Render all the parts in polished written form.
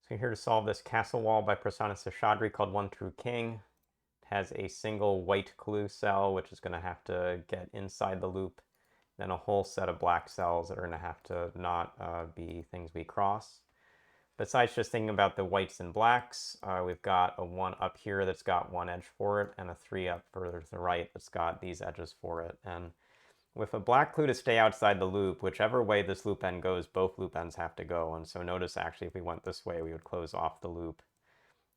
So here to solve this castle wall by Prasanna Seshadri called One True King. It has a single white clue cell, which is going to have to get inside the loop, then a whole set of black cells that are going to have to not be things we cross. Besides just thinking about the whites and blacks, we've got a 1 up here that's got one edge for it, and a 3 up further to the right that's got these edges for it. And with a black clue to stay outside the loop, whichever way this loop end goes, both loop ends have to go. And so notice actually if we went this way, we would close off the loop.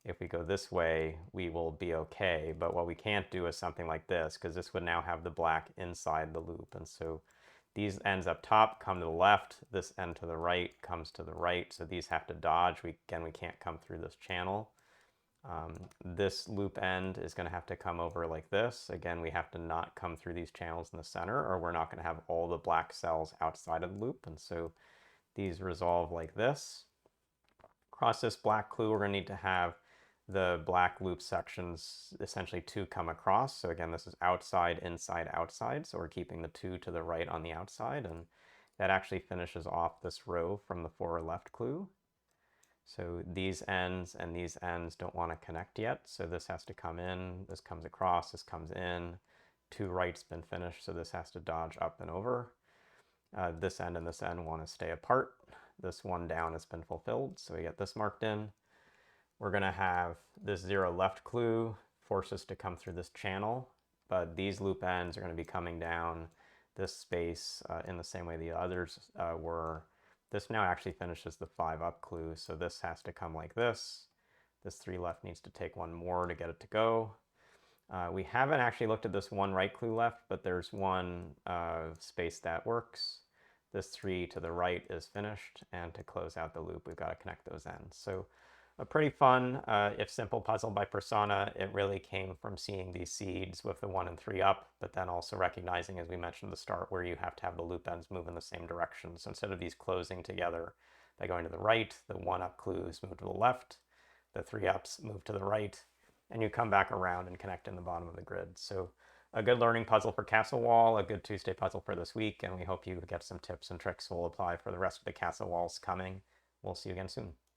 If we go this way, we will be okay. But what we can't do is something like this, because this would now have the black inside the loop. And so these ends up top come to the left, this end to the right comes to the right. So these have to dodge. Again, we can't come through this channel. This loop end is going to have to come over like this. Again, we have to not come through these channels in the center, or we're not going to have all the black cells outside of the loop. And so these resolve like this. Across this black clue, we're going to need to have the black loop sections essentially 2 come across. So again, this is outside, inside, outside. So we're keeping the 2 to the right on the outside. And that actually finishes off this row from the 4 left clue. So these ends and these ends don't want to connect yet. So this has to come in, this comes across, this comes in. 2 right's been finished, so this has to dodge up and over. This end and this end want to stay apart. This one down has been fulfilled, so we get this marked in. We're going to have this 0 left clue force us to come through this channel, but these loop ends are going to be coming down this space in the same way the others were. This now actually finishes the 5 up clue, so this has to come like this. This 3 left needs to take 1 more to get it to go. We haven't actually looked at this 1 right clue left, but there's 1 space that works. This 3 to the right is finished, and to close out the loop, we've got to connect those ends. So a pretty fun, if simple puzzle by Prasanna. It really came from seeing these seeds with the 1 and 3 up, but then also recognizing, as we mentioned at the start, where you have to have the loop ends move in the same direction. So instead of these closing together by going to the right, the 1 up clues move to the left, the 3 ups move to the right, and you come back around and connect in the bottom of the grid. So a good learning puzzle for Castle Wall, a good Tuesday puzzle for this week, and we hope you get some tips and tricks we'll apply for the rest of the Castle Walls coming. We'll see you again soon.